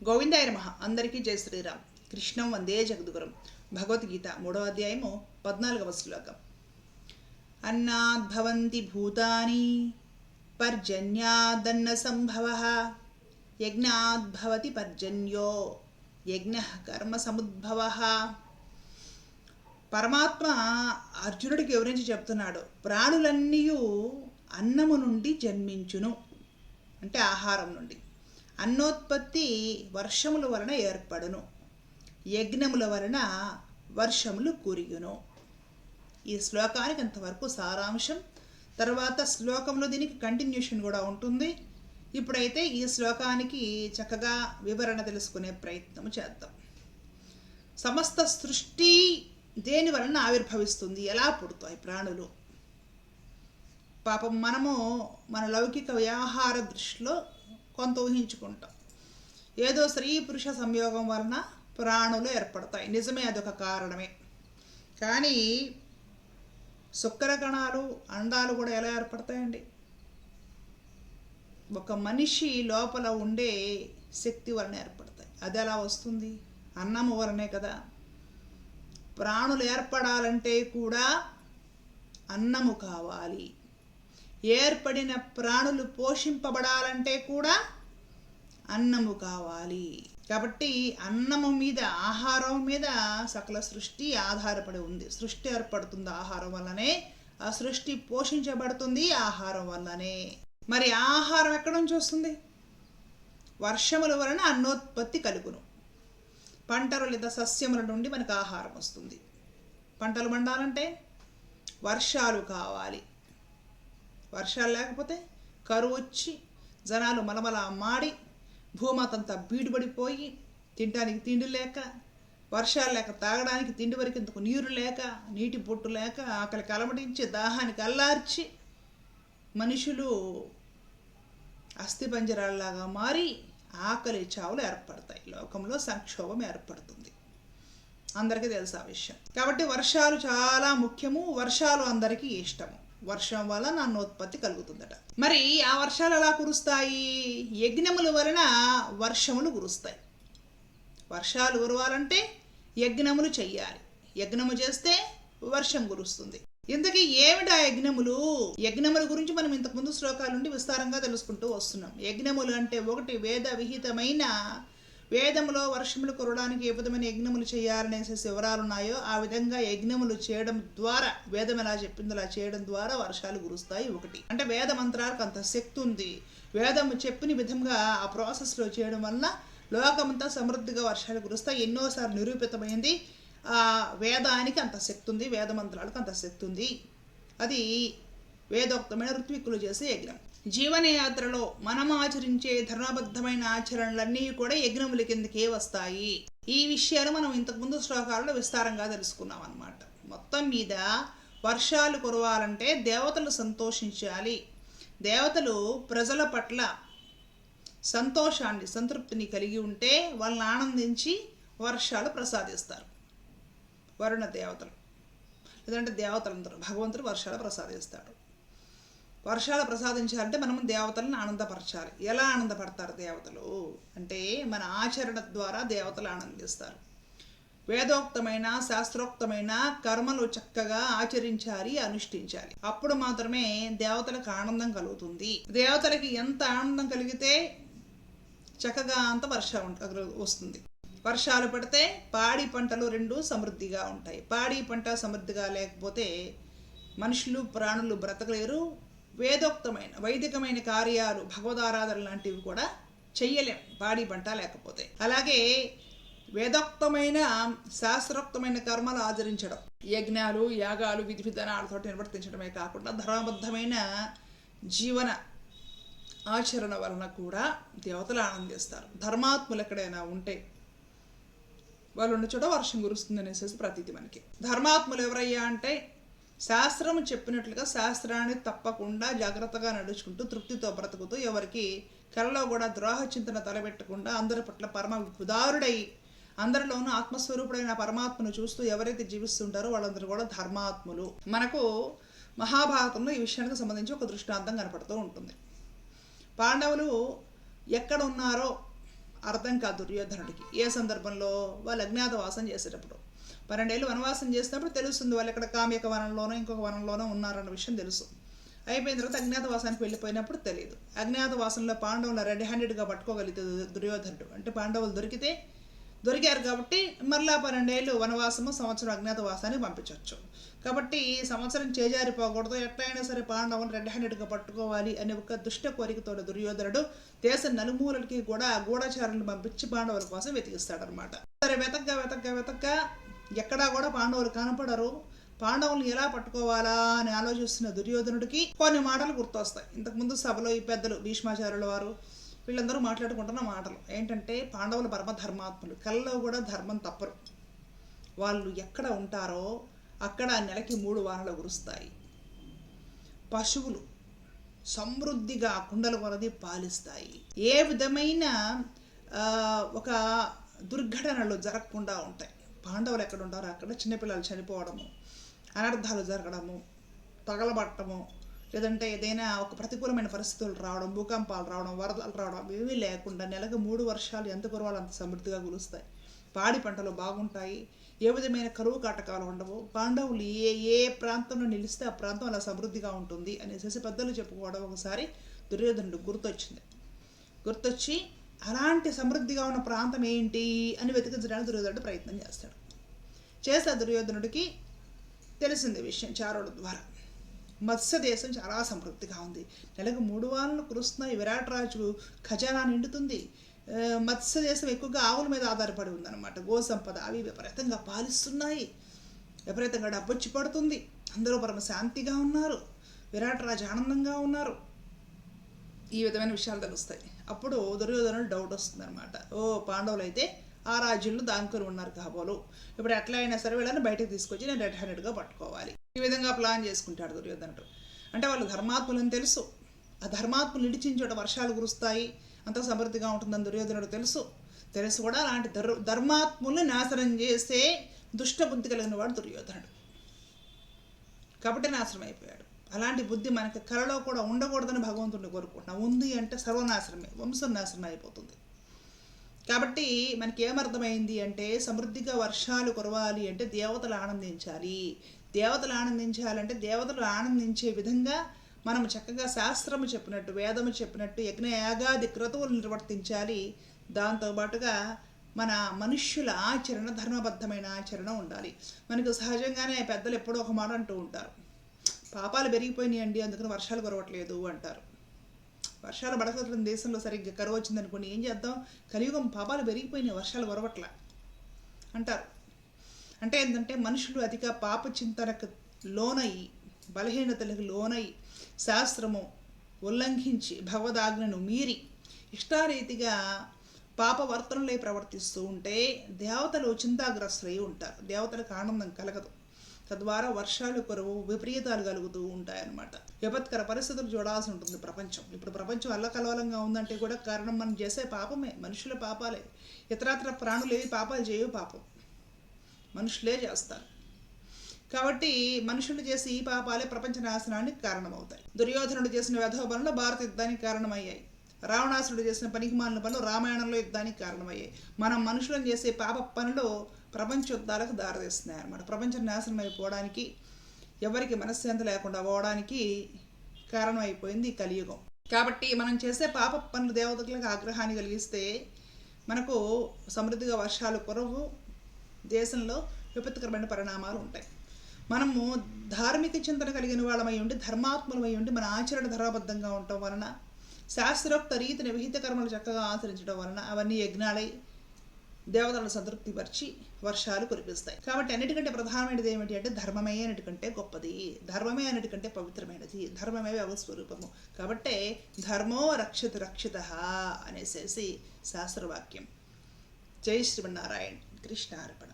గోవిందాయ నమః. అందరికీ జై శ్రీరామ్. కృష్ణం వందే జగద్గురం. భగవద్గీత 3వ అధ్యాయము 14వ శ్లోకం. అన్నాద్భవంతి భూతాని పర్జన్యాదన్న సంభవః యజ్ఞాద్భవతి పర్జన్యో యజ్ఞః కర్మ సముద్భవః. పరమాత్మ అర్జునుడికి వివరించి చెప్తున్నాడు, ప్రాణులన్నీ అన్నము నుండి జన్మించును, అంటే ఆహారం నుండి. అన్నోత్పత్తి వర్షముల వలన ఏర్పడును, యజ్ఞముల వలన వర్షములు కురియును. ఈ శ్లోకానికి అంతవరకు సారాంశం. తర్వాత శ్లోకంలో దీనికి కంటిన్యూషన్ కూడా ఉంటుంది. ఇప్పుడైతే ఈ శ్లోకానికి చక్కగా వివరణ తెలుసుకునే ప్రయత్నం చేద్దాం. సమస్త సృష్టి దేని వలన ఆవిర్భవిస్తుంది, ఎలా పుడతాయి ప్రాణులు? పాపం మనము మన లౌకిక వ్యవహార దృష్టిలో కొంత ఊహించుకుంటాం. ఏదో స్త్రీ పురుష సంయోగం వలన ప్రాణులు ఏర్పడతాయి, నిజమే, అదొక కారణమే. కానీ శుక్ర కణాలు అండాలు కూడా ఎలా ఏర్పడతాయండి? ఒక మనిషి లోపల ఉండే శక్తి వలన ఏర్పడతాయి. అది ఎలా వస్తుంది? అన్నము వలనే కదా. ప్రాణులు ఏర్పడాలంటే కూడా అన్నము కావాలి. ఏర్పడిన ప్రాణులు పోషింపబడాలంటే కూడా అన్నము కావాలి. కాబట్టి అన్నము మీద, ఆహారం మీద సకల సృష్టి ఆధారపడి ఉంది. సృష్టి ఏర్పడుతుంది ఆహారం వల్లనే, ఆ సృష్టి పోషించబడుతుంది ఆహారం వల్లనే. మరి ఆహారం ఎక్కడి నుంచి వస్తుంది? వర్షముల వలన అన్నోత్పత్తి కలుగును. పంటలు లేదా సస్యముల నుండి మనకు ఆహారం వస్తుంది. పంటలు పండాలంటే వర్షాలు కావాలి. వర్షాలు లేకపోతే కరువు వచ్చి జనాలు మలమల మాడి భూమాతంతా బీడుపడిపోయి తినడానికి తిండి లేక, వర్షాలు లేక తాగడానికి తిండి వరకు ఇంతకు నీరు లేక, నీటి పొట్టు లేక, ఆకలికి అలమటించి దాహానికి అల్లార్చి మనుషులు అస్థిపంజరాల్లాగా మారి ఆకలి చావులు ఏర్పడతాయి. లోకంలో సంక్షోభం ఏర్పడుతుంది. అందరికీ తెలుసు ఆ విషయం. కాబట్టి వర్షాలు చాలా ముఖ్యము. వర్షాలు అందరికీ ఇష్టము. వర్షం వలన అన్నోత్పత్తి కలుగుతుందట. మరి ఆ వర్షాలు ఎలా కురుస్తాయి? యజ్ఞముల వలన వర్షములు కురుస్తాయి. వర్షాలు కురవాలంటే యజ్ఞములు చెయ్యాలి. యజ్ఞము చేస్తే వర్షం కురుస్తుంది. ఇంతకీ ఏమిటి ఆ యజ్ఞములు? యజ్ఞముల గురించి మనం ఇంతకుముందు శ్లోకాల నుండి విస్తారంగా తెలుసుకుంటూ వస్తున్నాం. యజ్ఞములు అంటే ఒకటి, వేద విహితమైన, వేదములో వర్షములు కురవడానికి ఏ విధమైన యజ్ఞములు చేయాలనేసి వివరాలు ఉన్నాయో ఆ విధంగా యజ్ఞములు చేయడం ద్వారా, వేదం ఎలా చెప్పిందో అలా చేయడం ద్వారా వర్షాలు కురుస్తాయి. ఒకటి అంటే వేద మంత్రాలకు అంత శక్తి ఉంది. వేదము చెప్పిన విధంగా ఆ ప్రాసెస్లో చేయడం వల్ల లోకమంతా సమృద్ధిగా వర్షాలు కురుస్తాయి. ఎన్నోసార్లు నిరూపితమైంది. ఆ వేదానికి అంత శక్తి ఉంది, వేద మంత్రాలకు అంత శక్తి ఉంది. అది వేదోక్తమైన ఋత్విక్కులు చేసే యజ్ఞం. జీవనయాత్రలో మనం ఆచరించే ధర్మబద్ధమైన ఆచరణలన్నీ కూడా యజ్ఞముల కిందకే వస్తాయి. ఈ విషయాలు మనం ఇంతకుముందు శ్లోకాలలో విస్తారంగా తెలుసుకున్నాం అన్నమాట. మొత్తం మీద వర్షాలు కురవాలంటే దేవతలు సంతోషించాలి. దేవతలు ప్రజల పట్ల సంతోషాన్ని, సంతృప్తిని కలిగి ఉంటే వాళ్ళని ఆనందించి వర్షాలు ప్రసాదిస్తారు. వరుణ దేవతలు లేదంటే దేవతలందరూ, భగవంతుడు వర్షాలు ప్రసాదిస్తాడు. వర్షాలు ప్రసాదించాలంటే మనం దేవతలను ఆనందపరచాలి. ఎలా ఆనందపడతారు దేవతలు అంటే మన ఆచరణ ద్వారా దేవతలు ఆనందిస్తారు. వేదోక్తమైన, శాస్త్రోక్తమైన కర్మలు చక్కగా ఆచరించాలి, అనుష్ఠించాలి. అప్పుడు మాత్రమే దేవతలకు ఆనందం కలుగుతుంది. దేవతలకి ఎంత ఆనందం కలిగితే చక్కగా అంత వర్షం వస్తుంది. వర్షాలు పడితే పాడి పంటలు రెండు సమృద్ధిగా ఉంటాయి. పాడి పంట సమృద్ధిగా లేకపోతే మనుషులు, ప్రాణులు బ్రతకలేరు. వేదోక్తమైన, వైదికమైన కార్యాలు, భగవదారాధన లాంటివి కూడా చెయ్యలేం పాడి పంట లేకపోతే. అలాగే వేదోక్తమైన, శాస్త్రోక్తమైన కర్మలు ఆచరించడం, యజ్ఞాలు, యాగాలు, విధి విధానాలతో నిర్వర్తించడమే కాకుండా ధర్మబద్ధమైన జీవన ఆచరణ వలన కూడా దేవతలు ఆనందిస్తారు. ధర్మాత్ములు ఎక్కడైనా ఉంటే వాళ్ళు ఉన్న చోట వర్షం కురుస్తుంది అనేసి ప్రతీతి మనకి. ధర్మాత్ములు ఎవరయ్యా అంటే శాస్త్రము చెప్పినట్లుగా శాస్త్రాన్ని తప్పకుండా జాగ్రత్తగా నడుచుకుంటూ తృప్తితో బ్రతుకుతూ, ఎవరికి కలలో కూడా ద్రోహ చింతన తలబెట్టకుండా అందరి పట్ల పరమ ఉదారుడై అందరిలోనూ ఆత్మస్వరూపుడైన పరమాత్మను చూస్తూ ఎవరైతే జీవిస్తుంటారో వాళ్ళందరూ కూడా ధర్మాత్ములు. మనకు మహాభారతంలో ఈ విషయానికి సంబంధించి ఒక దృష్టాంతం కనపడుతూ ఉంటుంది. పాండవులు ఎక్కడ ఉన్నారో అర్థం కాదు దుర్యోధనుడికి. ఏ సందర్భంలో? వాళ్ళు అజ్ఞాతవాసం చేసేటప్పుడు. 12 ఏళ్ళు వనవాసం చేసినప్పుడు తెలుస్తుంది వాళ్ళు ఇక్కడ కామ్యక వనంలోనో ఇంకొక వనంలోనో ఉన్నారన్న విషయం తెలుసు. అయిపోయిన తర్వాత అజ్ఞాతవాసానికి వెళ్ళిపోయినప్పుడు తెలియదు. అజ్ఞాతవాసంలో పాండవులను రెడ్ హ్యాండెడ్గా పట్టుకోగలిగితే దుర్యోధనుడు, అంటే పాండవులు దొరికారు కాబట్టి మరలా 12 ఏళ్ళు వనవాసము, సంవత్సరం అజ్ఞాతవాసాన్ని పంపించవచ్చు. కాబట్టి ఈ సంవత్సరం చేజారిపోకూడదు, ఎట్లయినా సరే పాండవులను రెడ్ హ్యాండెడ్గా పట్టుకోవాలి అనే ఒక దుష్ట కోరికతో దుర్యోధనుడు దేశం నలుమూలలకి కూడా గూఢచారులను పంపించి పాండవుల కోసం వెతికిస్తాడనమాట. సరే వెతగ్గా ఎక్కడా కూడా పాండవులు కనపడరు. పాండవులను ఎలా పట్టుకోవాలా అని ఆలోచిస్తున్న దుర్యోధనుడికి కొన్ని మాటలు గుర్తొస్తాయి. ఇంతకుముందు సభలో ఈ పెద్దలు భీష్మాచార్యుల వారు వీళ్ళందరూ మాట్లాడుకుంటున్న మాటలు ఏంటంటే, పాండవులు పరమధర్మాత్ములు, కళ్ళలో కూడా ధర్మం తప్పరు. వాళ్ళు ఎక్కడ ఉంటారో అక్కడ నెలకి 3 వానలు కురుస్తాయి. పశువులు సమృద్ధిగా కుండల కొలది పాలిస్తాయి. ఏ విధమైన ఒక దుర్ఘటనలు జరగకుండా ఉంటాయి. పాండవులు ఎక్కడ ఉంటారో అక్కడ చిన్నపిల్లలు చనిపోవడము, అనర్థాలు జరగడము, తగలబట్టము, లేదంటే ఏదైనా ఒక ప్రతికూలమైన పరిస్థితులు రావడం, భూకంపాలు రావడం, వరదలు రావడం ఇవి లేకుండా నెలకు 3 వర్షాలు ఎంత కురవాలో అంత సమృద్ధిగా కురుస్తాయి. పాడి పంటలు బాగుంటాయి. ఏ విధమైన కరువు కాటకాలు ఉండవు. పాండవులు ఏ ప్రాంతంలో నిలిస్తే ఆ ప్రాంతం అలా సమృద్ధిగా ఉంటుంది అనేసి పెద్దలు చెప్పుకోవడం ఒకసారి దుర్యోధనుడు గుర్తొచ్చి అలాంటి సమృద్ధిగా ఉన్న ప్రాంతం ఏంటి అని వెతికించడానికి దుర్యోధనుడు ప్రయత్నం చేస్తే దుర్యోధనుడికి తెలిసింది విషయం చారుల ద్వారా. మత్స్య దేశం చాలా సమృద్ధిగా ఉంది. నెలకు 3 వానలు కురుస్తున్నాయి. విరాట్ రాజు ఖజానా నిండుతుంది. మత్స్య దేశం ఎక్కువగా ఆవుల మీద ఆధారపడి ఉందన్నమాట. గోసంపద అవి విపరీతంగా పాలిస్తున్నాయి. విపరీతంగా డబ్బొచ్చి పడుతుంది. అందరూ పరమ శాంతిగా ఉన్నారు. విరాట్ రాజు ఆనందంగా ఉన్నారు. ఈ విధమైన విషయాలు తెలుస్తాయి. అప్పుడు దుర్యోధనుడు డౌట్ వస్తుంది అనమాట. పాండవులు అయితే ఆ రాజ్యంలో దాంకొని ఉన్నారు కాబోలు, ఇప్పుడు ఎట్లా అయినా సరే వీళ్ళని బయటకు తీసుకొచ్చి నేను రెడ్ హ్యాండెడ్గా పట్టుకోవాలి. ఈ విధంగా ప్లాన్ చేసుకుంటాడు దుర్యోధనుడు. అంటే వాళ్ళు ధర్మాత్ములని తెలుసు. ఆ ధర్మాత్ములు నిడిచిన చోట వర్షాలు కురుస్తాయి, అంత సమృద్ధిగా ఉంటుందని దుర్యోధనుడు తెలుసు కూడా అలాంటి ధర్మాత్ముల్ని నాశనం చేసే దుష్ట బుద్ధి కలిగిన వాడు దుర్యోధనుడు. కాబట్టి నాశనం అయిపోయాడు. అలాంటి బుద్ధి మనకి కలలో కూడా ఉండకూడదని భగవంతుడిని కోరుకుంటున్నాం. ఉంది అంటే సర్వనాశనమే, వంశం నాశనం అయిపోతుంది. కాబట్టి మనకి ఏమర్థమైంది అంటే, సమృద్ధిగా వర్షాలు కురవాలి అంటే దేవతలు ఆనందించాలి. దేవతలు ఆనందించాలంటే దేవతలు ఆనందించే విధంగా మనం చక్కగా శాస్త్రము చెప్పినట్టు, వేదము చెప్పినట్టు యజ్ఞ యాగాది క్రతువులు నిర్వర్తించాలి. దాంతోపాటుగా మన మనుష్యుల ఆచరణ ధర్మబద్ధమైన ఆచరణ ఉండాలి. మనకు సహజంగానే పెద్దలు ఎప్పుడో ఒక మాట అంటూ ఉంటారు, పాపాలు పెరిగిపోయినాయండి అందుకని వర్షాలు కురవట్లేదు అంటారు. వర్షాలు పడకట్ల దేశంలో సరిగ్గా కరువు వచ్చిందనుకోండి, ఏం చేద్దాం, కలియుగం పాపాలు పెరిగిపోయినాయి వర్షాలు కురవట్ల అంటారు. అంటే ఏంటంటే మనుషులు అధిక పాప చింతనకు లోనయి, బలహీనతలకు లోనై, శాస్త్రము ఉల్లంఘించి, భగవదాజ్ఞను మీరి ఇష్టారీతిగా పాపవర్తనలే ప్రవర్తిస్తూ ఉంటే దేవతలు చింతాగ్రస్తులై ఉంటారు. దేవతలకు ఆనందం కలగదు. తద్వారా వర్షాలు కురవు, విపరీతాలు కలుగుతూ ఉంటాయన్నమాట. విపత్కర పరిస్థితులు చూడాల్సి ఉంటుంది ప్రపంచం. ఇప్పుడు ప్రపంచం అల్లకల్లోలంగా ఉందంటే కూడా కారణం మనం చేసే పాపమే, మనుషుల పాపాలే. ఇతరాతర ప్రాణులు ఏవి పాపాలు చేయవు, పాపం మనుషులే చేస్తారు. కాబట్టి మనుషులు చేసే ఈ పాపాలే ప్రపంచ నాశనానికి కారణమవుతాయి. దుర్యోధనుడు చేసిన వ్యధోపనులు భారత యుద్ధానికి కారణమయ్యాయి. రావణాసురుడు చేసిన పనికిమాలిన పనులు రామాయణంలో యుద్ధానికి కారణమయ్యాయి. మనం మనుషులను చేసే పాప పనులు ప్రపంచ యుద్ధాలకు దారితీస్తున్నాయి అన్నమాట. ప్రపంచం నాశనం అయిపోవడానికి, ఎవరికి మనశ్శాంతి లేకుండా పోవడానికి కారణం అయిపోయింది ఈ కలియుగం. కాబట్టి మనం చేసే పాప పనులు దేవతలకు ఆగ్రహాన్ని కలిగిస్తే మనకు సమృద్ధిగా వర్షాలు కురవు, దేశంలో విపత్కరమైన పరిణామాలు ఉంటాయి. మనము ధార్మిక చింతన కలిగిన వాళ్ళమై ఉండి, ధర్మాత్ములమై ఉండి, మన ఆచరణ ధర్మబద్ధంగా ఉండటం వలన, శాస్త్రోక్త రీతిని విహిత కర్మలు చక్కగా ఆచరించడం వలన అవన్నీ యజ్ఞాలై దేవతలను సంతృప్తిపరిచి వర్షాలు కురిపిస్తాయి. కాబట్టి అన్నిటికంటే ప్రధానమైనది ఏమిటి అంటే ధర్మమే అన్నిటికంటే గొప్పది, ధర్మమే అన్నిటికంటే పవిత్రమైనది, ధర్మమే వ్యవస్వరూపము. కాబట్టే ధర్మో రక్షతి రక్షిత అనేసేసి శాస్త్రవాక్యం. జై శ్రీమన్నారాయణ. కృష్ణార్పణ.